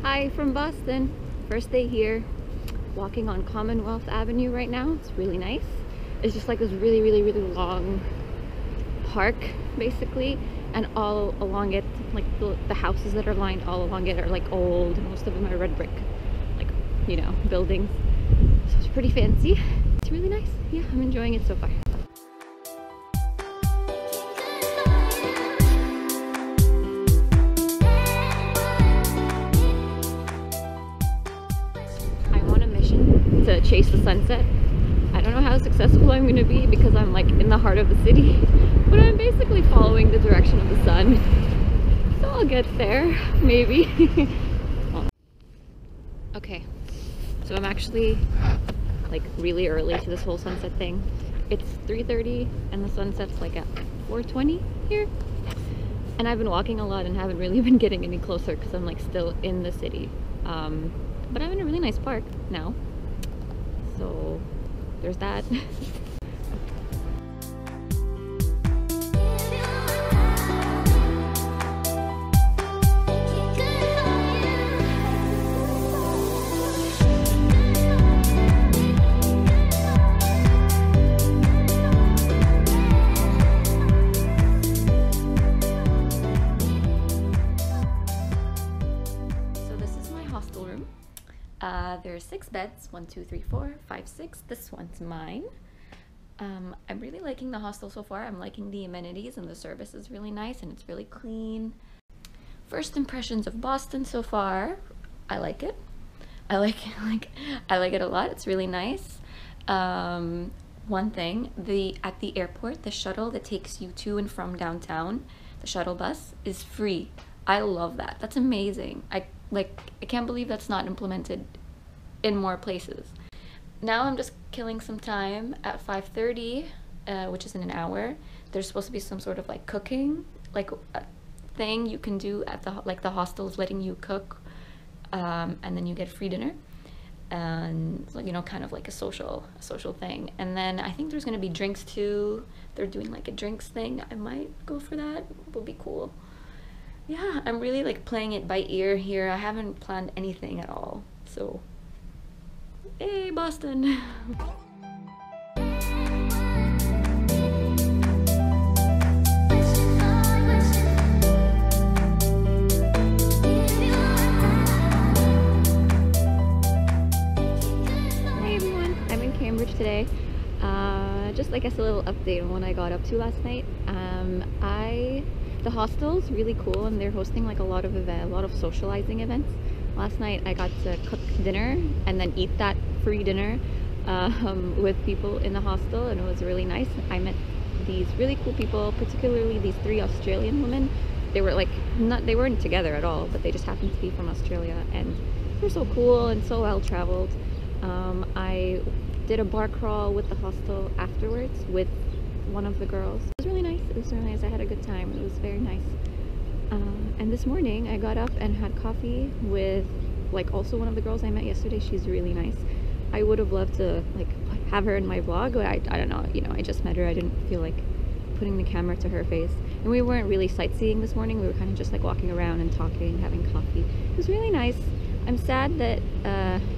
Hi from Boston. First day here, walking on Commonwealth Avenue right now. It's really nice. It's just like this really long park basically, and all along it, like the houses that are lined all along it are like old. Most of them are red brick, like, you know, buildings. So it's pretty fancy. It's really nice. Yeah, I'm enjoying it so far. To chase the sunset. I don't know how successful I'm gonna be because I'm like in the heart of the city, but I'm basically following the direction of the sun, so I'll get there maybe. Okay, so I'm actually like really early to this whole sunset thing. It's 3:30 and the sunset's like at 4:20 here, and I've been walking a lot and haven't really been getting any closer because I'm like still in the city, but I'm in a really nice park now. So there's that. There's 6 beds, 1, 2, 3, 4, 5, 6. This one's mine. I'm really liking the hostel so far. I'm liking the amenities, and the service is really nice and it's really clean. First impressions of Boston so far, I like it. I like it a lot. It's really nice. One thing, at the airport, the shuttle that takes you to and from downtown, the shuttle bus, is free. I love that. That's amazing. I can't believe that's not implemented in more places. Now I'm just killing some time at 5:30, which is in an hour. There's supposed to be some sort of like cooking, like a thing you can do at the hostel's letting you cook, and then you get free dinner, and you know, kind of like a social thing. And then I think there's gonna be drinks too. They're doing like a drinks thing. I might go for that. It would be cool. Yeah, I'm really like playing it by ear here. I haven't planned anything at all. So, hey, Boston. Hey everyone, I'm in Cambridge today. Just I guess a little update on what I got up to last night. The hostel's really cool, and they're hosting like a lot of socializing events. Last night I got to cook dinner and then eat that free dinner with people in the hostel, and it was really nice. I met these really cool people, particularly these 3 Australian women. They were like they weren't together at all, but they just happened to be from Australia, and they're so cool and so well traveled. I did a bar crawl with the hostel afterwards with one of the girls. It was really nice. It was really nice. I had a good time. It was very nice. And this morning I got up and had coffee with like also one of the girls I met yesterday. She's really nice. I would have loved to like have her in my vlog, but I don't know, you know, I just met her. I didn't feel like putting the camera to her face. And we weren't really sightseeing this morning. We were kind of just like walking around and talking, having coffee. It was really nice. I'm sad that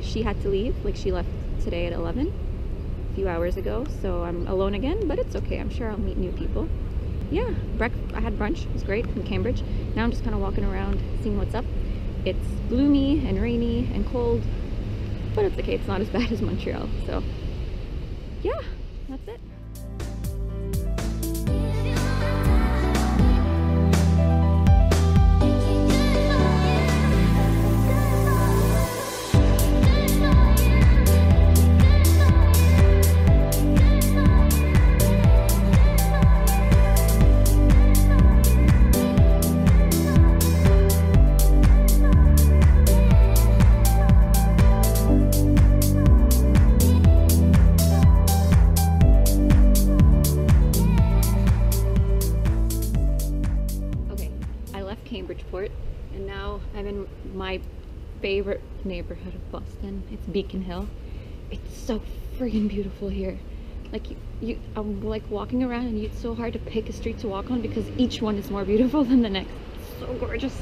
she had to leave. Like, she left today at 11, a few hours ago, so I'm alone again, but it's okay. I'm sure I'll meet new people. Yeah, I had brunch. It was great in Cambridge. Now I'm just kind of walking around, seeing what's up. It's gloomy and rainy and cold, but it's okay. It's not as bad as Montreal. So yeah, that's it. And now I'm in my favorite neighborhood of Boston. It's Beacon Hill. It's so friggin' beautiful here. Like I'm like walking around, and it's so hard to pick a street to walk on because each one is more beautiful than the next. It's so gorgeous.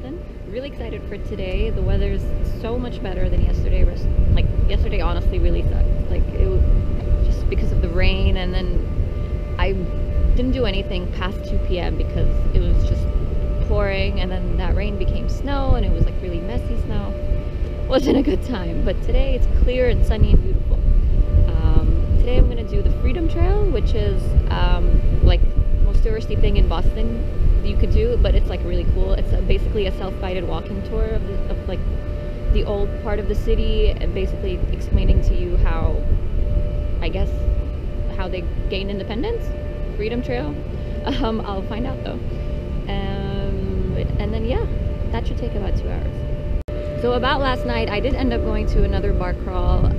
Boston. Really excited for today. The weather's so much better than yesterday. Like yesterday honestly really sucked. Like just because of the rain, and then I didn't do anything past 2 p.m. because it was just pouring, and then that rain became snow, and it was like really messy snow. Wasn't a good time, but today it's clear and sunny and beautiful. Today I'm gonna do the Freedom Trail, which is like most touristy thing in Boston you could do, but it's like really cool. It's basically a self-guided walking tour of like the old part of the city, and basically explaining to you how, I guess, how they gained independence. Freedom Trail. I'll find out though. And then yeah, that should take about 2 hours. So about last night, I did end up going to another bar crawl.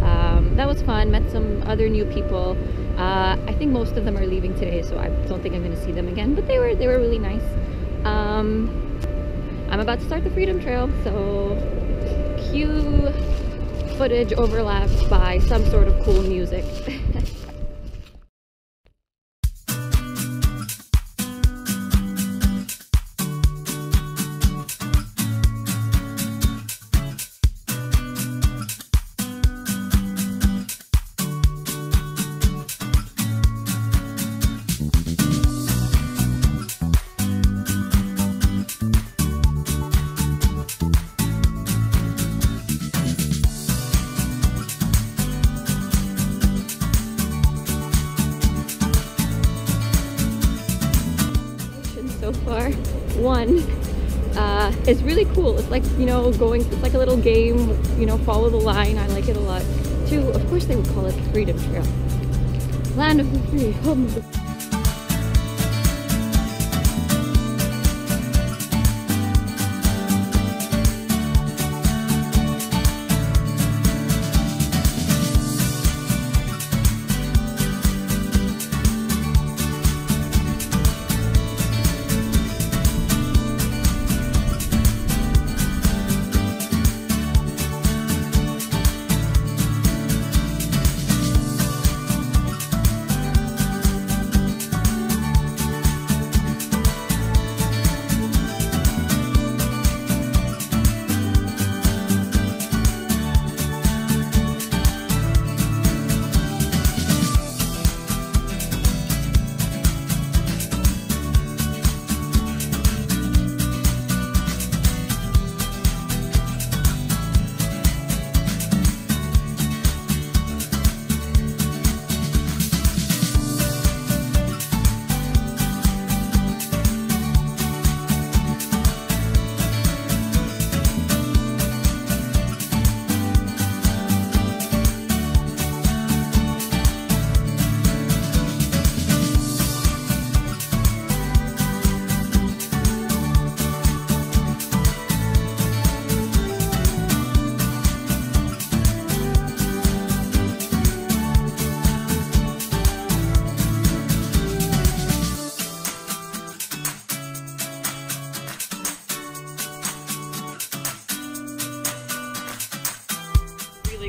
That was fun. Met some other new people. I think most of them are leaving today, so I don't think I'm going to see them again. But they were really nice. I'm about to start the Freedom Trail, so cue footage overlapped by some sort of cool music. So far, one, it's really cool. It's like, you know, it's like a little game, you know, follow the line. I like it a lot. Two, of course they would call it the Freedom Trail. Land of the free, home of the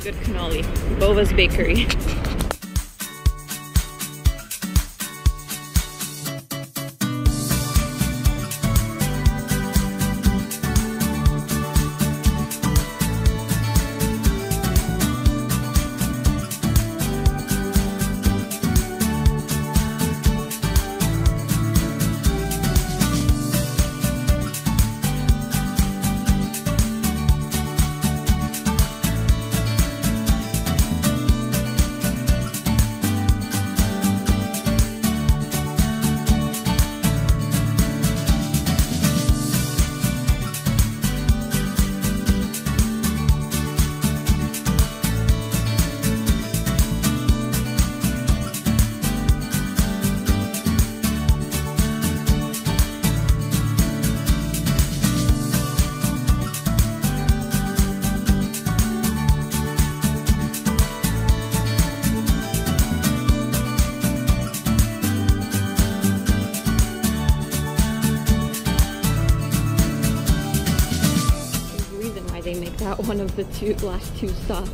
good cannoli. Bova's Bakery. That one of the last two stops.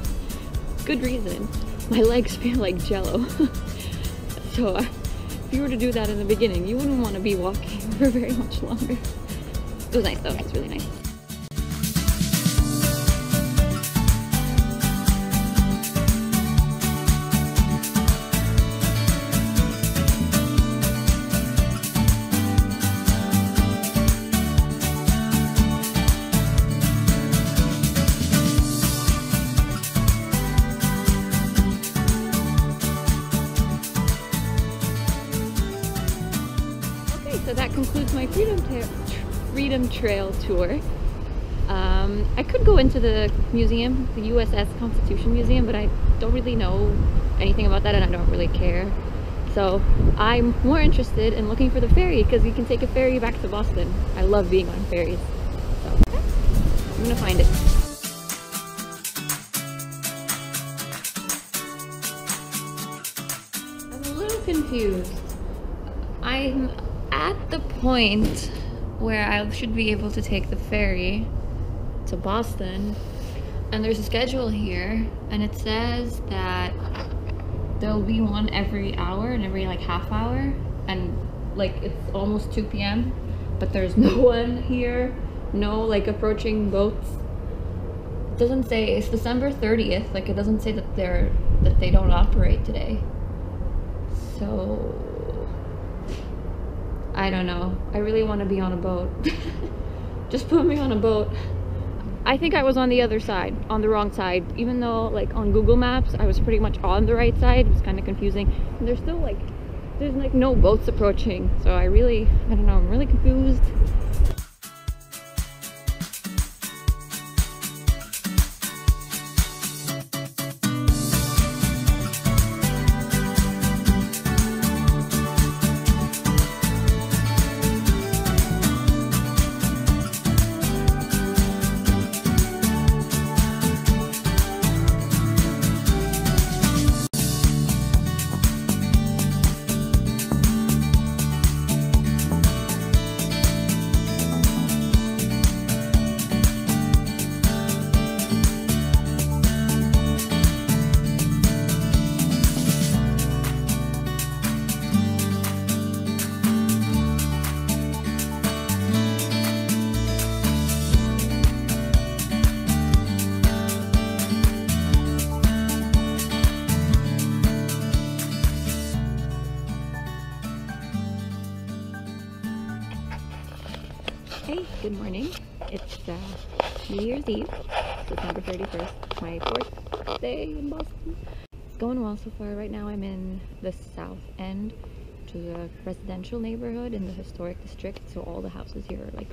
Good reason. My legs feel like jello. So if you were to do that in the beginning, you wouldn't want to be walking for very much longer. It was nice though, it was really nice. Freedom Trail tour. I could go into the museum, the USS Constitution Museum, but I don't really know anything about that and I don't really care. So I'm more interested in looking for the ferry because you can take a ferry back to Boston. I love being on ferries. So I'm gonna find it. I'm a little confused. I'm at the point where I should be able to take the ferry to Boston, and there's a schedule here and it says that there'll be one every hour and every like half hour, and like it's almost 2 p.m. but there's no one here, no like approaching boats. It doesn't say, it's December 30th, like it doesn't say that they don't operate today. So I don't know. I really want to be on a boat. Just put me on a boat. I think I was on the other side, on the wrong side, even though like on Google Maps I was pretty much on the right side. It was kind of confusing, and there's still like there's like no boats approaching, so I don't know, I'm really confused. Hey, good morning. It's New Year's Eve, December 31st, my 4th day in Boston. It's going well so far. Right now I'm in the south end, which is a residential neighborhood in the historic district, so all the houses here are like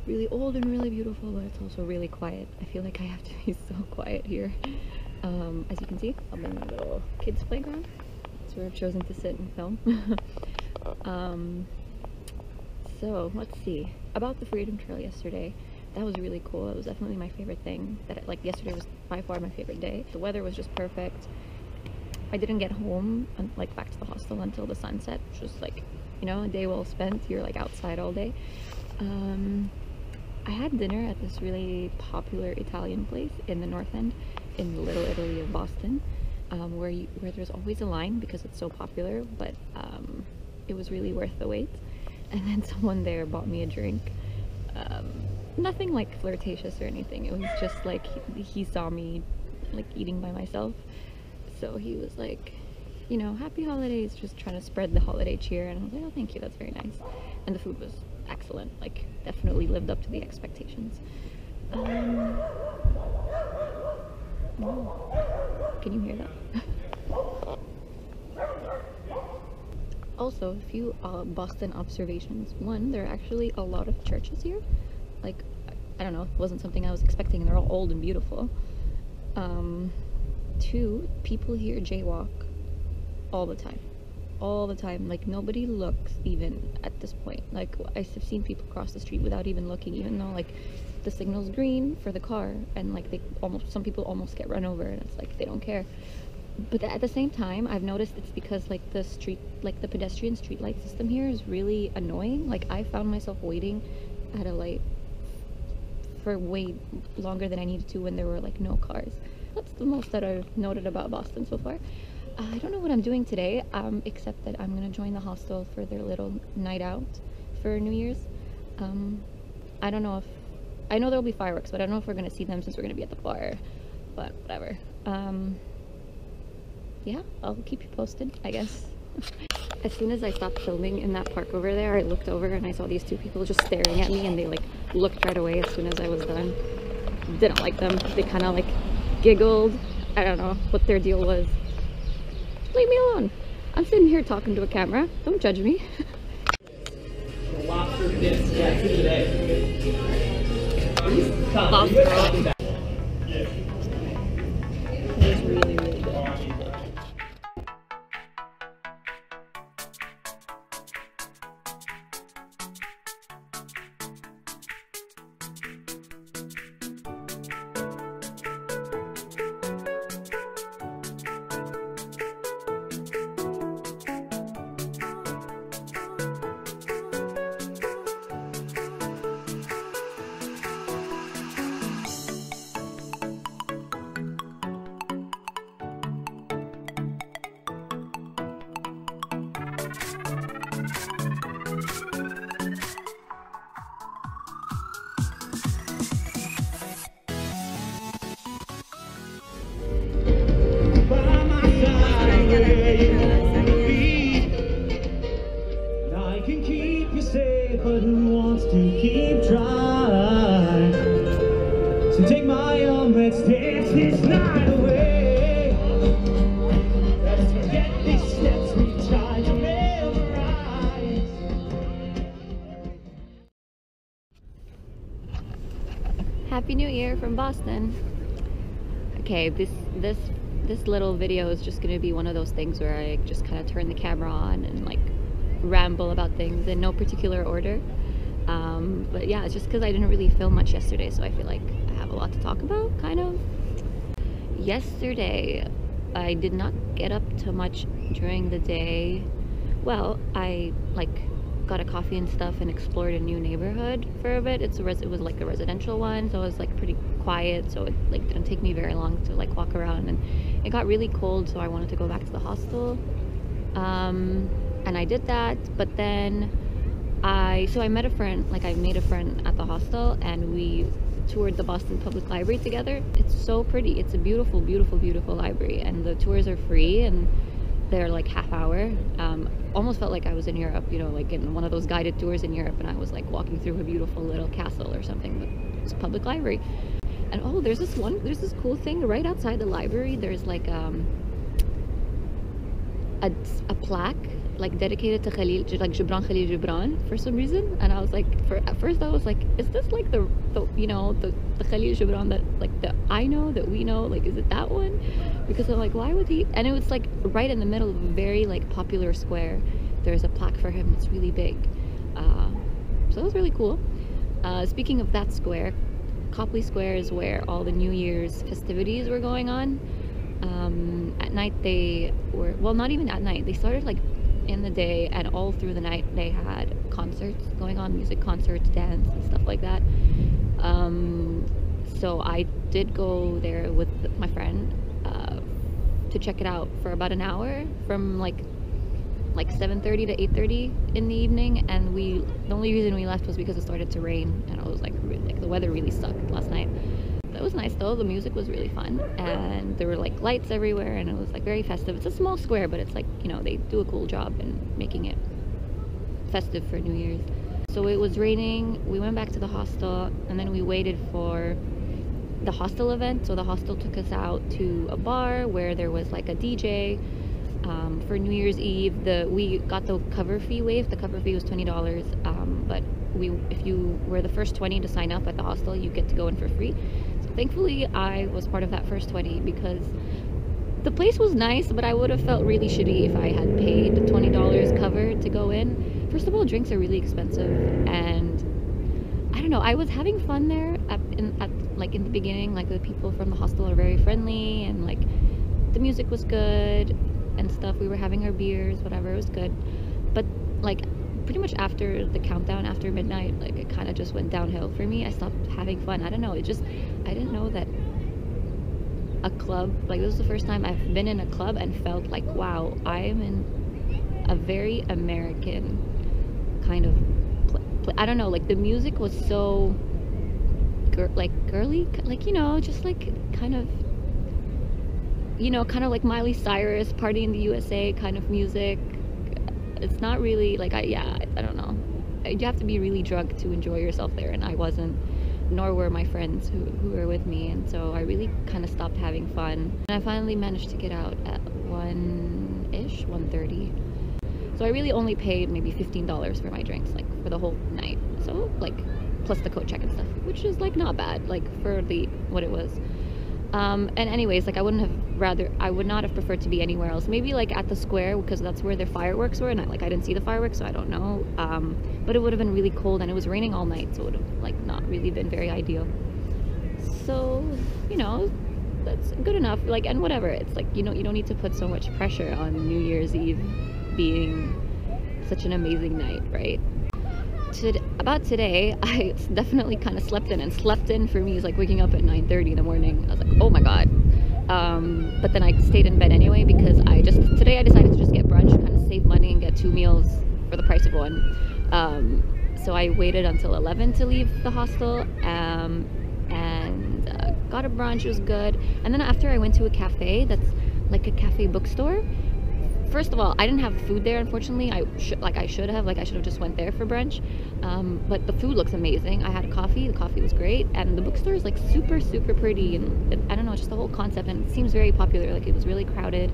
really old and really beautiful, but it's also really quiet. I feel like I have to be so quiet here. As you can see, I'm in a little kids playground. That's where I've chosen to sit and film. So let's see about the Freedom Trail yesterday. That was really cool. It was definitely my favorite thing. Yesterday was by far my favorite day. The weather was just perfect. I didn't get home and like back to the hostel until the sunset, which was like, you know, a day well spent. You're like outside all day. I had dinner at this really popular Italian place in the North End, in the Little Italy of Boston, where there's always a line because it's so popular, but it was really worth the wait. And then someone there bought me a drink. Nothing like flirtatious or anything. It was just like he saw me like eating by myself, so he was like, you know, happy holidays, just trying to spread the holiday cheer. And I was like, oh, thank you, that's very nice. And the food was excellent, like definitely lived up to the expectations. Can you hear that? Also, a few Boston observations. One, there are actually a lot of churches here. Like, I don't know, it wasn't something I was expecting, and they're all old and beautiful. Two, people here jaywalk all the time. All the time. Like, nobody looks even at this point. Like, I've seen people cross the street without even looking, even though, like, the signal's green for the car, and, like, some people almost get run over, and it's like, they don't care. But at the same time, I've noticed it's because like the pedestrian street light system here is really annoying. Like, I found myself waiting at a light for way longer than I needed to when there were like no cars. That's the most that I've noted about Boston so far. I don't know what I'm doing today, except that I'm gonna join the hostel for their little night out for New Year's. I don't know I know there'll be fireworks, but I don't know if we're gonna see them since we're gonna be at the bar, but whatever. Yeah, I'll keep you posted, I guess. As soon as I stopped filming in that park over there, I looked over and I saw these two people just staring at me, and they like looked right away as soon as I was done. Didn't like them. They kind of like giggled. I don't know what their deal was. Just leave me alone. I'm sitting here talking to a camera. Don't judge me. Lobster bits, yeah, today. Lost Girl. It was really, really good. I can keep you safe, but who wants to keep trying? So take my arm, let's dance this night away. Let's forget these steps we tried to memorize. Happy New Year from Boston. Okay, this little video is just gonna be one of those things where I just kind of turn the camera on and like ramble about things in no particular order. But yeah, it's just because I didn't really film much yesterday, so I feel like I have a lot to talk about, kind of. Yesterday, I did not get up to much during the day. Well, I like got a coffee and stuff and explored a new neighborhood for a bit. It was like a residential one, so it was like pretty quiet, so it like didn't take me very long to like walk around, and it got really cold, so I wanted to go back to the hostel. And I did that, but then I made a friend, like I made a friend at the hostel, and we toured the Boston Public Library together. It's so pretty. It's a beautiful, beautiful, beautiful library, and the tours are free and they're like half hour. Almost felt like I was in Europe, you know, like in one of those guided tours in Europe, and I was like walking through a beautiful little castle or something, but it's a public library. And oh, there's this cool thing right outside the library. There's like a plaque like dedicated to Gibran Khalil Gibran for some reason, and I was like, at first I was like, is this like the you know, the Khalil Gibran that like that I know, that we know, like is it that one? Because I'm like, why would he? And it was like right in the middle of a very like popular square. There's a plaque for him. It's really big, so it was really cool. Speaking of that square, Copley Square is where all the New Year's festivities were going on. At night they were, well, not even at night, they started like in the day, and all through the night they had concerts going on, music concerts, dance and stuff like that. So I did go there with my friend to check it out for about an hour, from like 7:30 to 8:30 in the evening, and the only reason we left was because it started to rain, and I was like, the weather really sucked last night. That was nice though. The music was really fun, and there were like lights everywhere, and it was like very festive. It's a small square, but it's like, you know, they do a cool job in making it festive for New Year's. So it was raining, we went back to the hostel, and then we waited for the hostel event. So the hostel took us out to a bar where there was like a DJ. For New Year's Eve, we got the cover fee waived. The cover fee was $20, but if you were the first 20 to sign up at the hostel, you get to go in for free. So thankfully I was part of that first 20, because the place was nice, but I would have felt really shitty if I had paid the $20 cover to go in. First of all, drinks are really expensive, and I don't know, I was having fun there like in the beginning. Like the people from the hostel are very friendly, and like the music was good and stuff. We were having our beers, whatever, it was good. But like pretty much after the countdown, after midnight, like it kind of just went downhill for me. I stopped having fun. I don't know, I didn't know that a club, like this was the first time I've been in a club and felt like, wow, I am in a very American kind of I don't know, like the music was so girly, like, you know, just like kind of, you know, kind of like Miley Cyrus, Party in the USA kind of music. It's not really like, I don't know, you have to be really drunk to enjoy yourself there, and I wasn't, nor were my friends who were with me, and so I really kind of stopped having fun. And I finally managed to get out at 1-ish, 1:30. So I really only paid maybe $15 for my drinks, like for the whole night. So like plus the coat check and stuff, which is like not bad, like for the what it was. And anyways, like I would not have preferred to be anywhere else. Maybe like at the square, because that's where the fireworks were, and I didn't see the fireworks, so I don't know. But it would have been really cold, and it was raining all night, so it would have like not really been very ideal. So, you know, that's good enough. Like, and whatever. It's like, you know, you don't need to put so much pressure on New Year's Eve being such an amazing night, right? About today, I definitely kind of slept in, and slept in for me is like waking up at 9:30 in the morning. I was like, oh my god. But then I stayed in bed anyway, because today I decided to just get brunch, kind of save money and get 2 meals for the price of one. So I waited until 11 to leave the hostel, and got a brunch. It was good. And then after I went to a cafe that's like a cafe bookstore. First of all, I didn't have food there, unfortunately. I should have just went there for brunch. But the food looks amazing. I had a coffee. The coffee was great, and the bookstore is like super, super pretty, and I don't know, just the whole concept, and it seems very popular. Like, it was really crowded.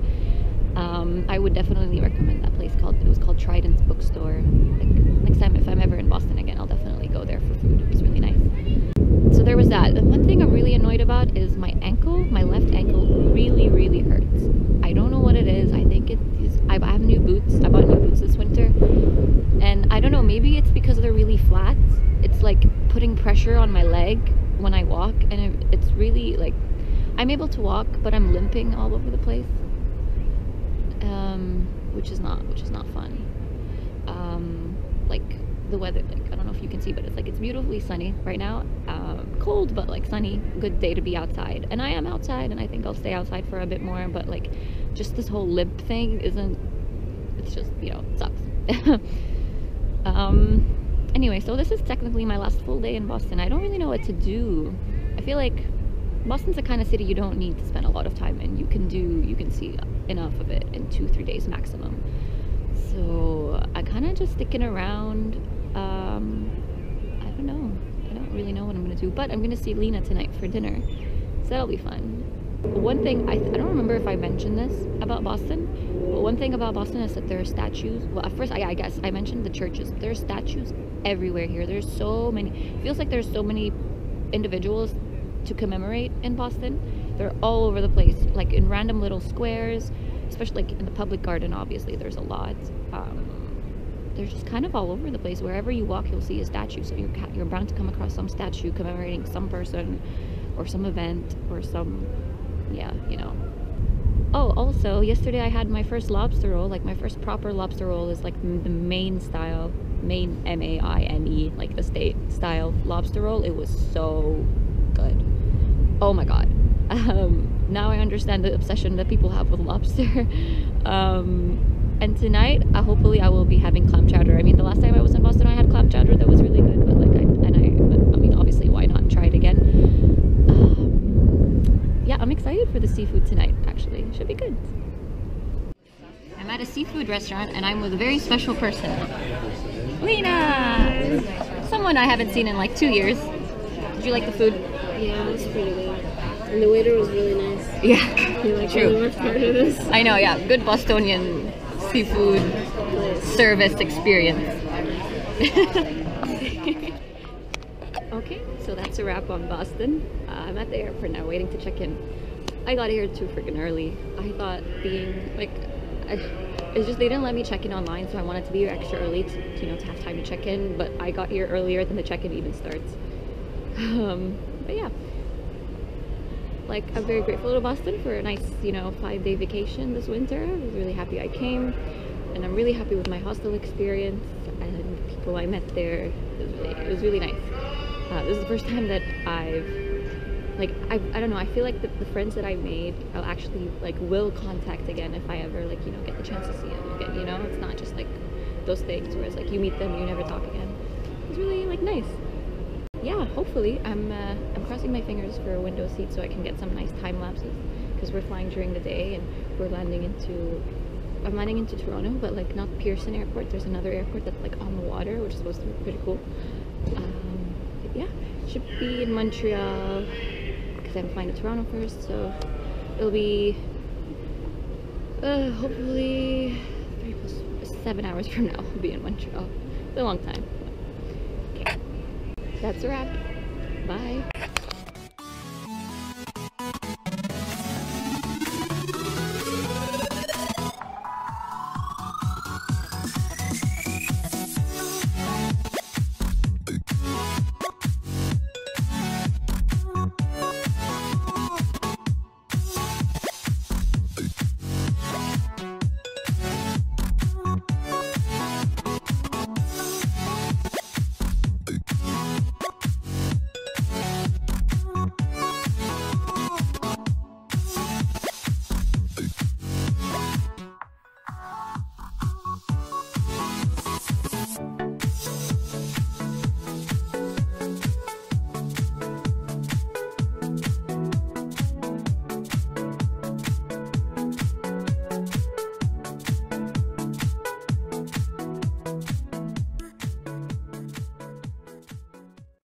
I would definitely recommend that place. It was called Trident's Bookstore. Like, next time if I'm ever in Boston again, I'll definitely go there for food. It was really nice. So there was that. The one thing I'm really annoyed about is my left ankle really, really hurts. I don't know what it is. I think it is. I have new boots. I bought new boots this winter, and I don't know. Maybe it's because they're really flat. It's like putting pressure on my leg when I walk, and it's really like I'm able to walk, but I'm limping all over the place, which is not fun. Like the weather, like I don't know if you can see, but it's beautifully sunny right now. Cold, but like sunny. Good day to be outside, and I am outside, and I think I'll stay outside for a bit more. But like, just this whole limp thing it's just, you know, it sucks. Anyway, so this is technically my last full day in Boston. I don't really know what to do. I feel like Boston's the kind of city you don't need to spend a lot of time in. You can see enough of it in 2-3 days maximum. So I kind of just sticking around. I don't know. I don't really know what I'm gonna do, but I'm gonna see Lena tonight for dinner, so that'll be fun. One thing, I don't remember if I mentioned this about Boston, but one thing about Boston is that there are statues. Well, at first I guess I mentioned the churches. There are statues everywhere here. There's so many. It feels like there's so many individuals to commemorate in Boston. They're all over the place, like in random little squares, especially like in the public garden. Obviously there's a lot. They're just kind of all over the place. Wherever you walk, you'll see a statue, so you're bound to come across some statue commemorating some person or some event or some, yeah, you know. Oh, also yesterday I had my first lobster roll. Like, my first proper lobster roll is like the Maine style, Maine, M-A-I-N-E, like the state style lobster roll. It was so good. Oh my god. Now I understand the obsession that people have with lobster. And tonight, hopefully I will be having clam chowder. I mean, the last time I was in Boston, I had clam chowder that was really good, but like, I mean, obviously, why not try it again? Yeah, I'm excited for the seafood tonight, actually. Should be good. I'm at a seafood restaurant, and I'm with a very special person. Lena! Someone I haven't seen in like 2 years. Did you like the food? Yeah, it was pretty good. And the waiter was really nice. Yeah, He like true. really worked hard at this. I know, yeah. Good Bostonian seafood service experience. Okay, so that's a wrap on Boston. I'm at the airport now, waiting to check in. I got here too freaking early. I thought being like, it's just they didn't let me check in online, so I wanted to be here extra early to, you know, to have time to check in. But I got here earlier than the check-in even starts. But yeah, like, I'm very grateful to Boston for a nice, you know, 5-day vacation this winter. I was really happy I came, and I'm really happy with my hostel experience and the people I met there. It was really nice. This is the first time that I don't know, I feel like the friends that I made, I'll actually, like, will contact again if I ever, like, you know, get the chance to see them again, you know? It's not just, like, those things where it's, like, you meet them and you never talk again. It's really, like, nice. Yeah, hopefully. I'm crossing my fingers for a window seat so I can get some nice time lapses, because we're flying during the day, and I'm landing into Toronto, but, like, not Pearson Airport. There's another airport that's, like, on the water, which is supposed to be pretty cool. Yeah, should be in Montreal, because I'm flying to Toronto first, so it'll be hopefully 3 + 7 hours from now I'll be in Montreal. It's a long time. Okay. That's a wrap. Bye.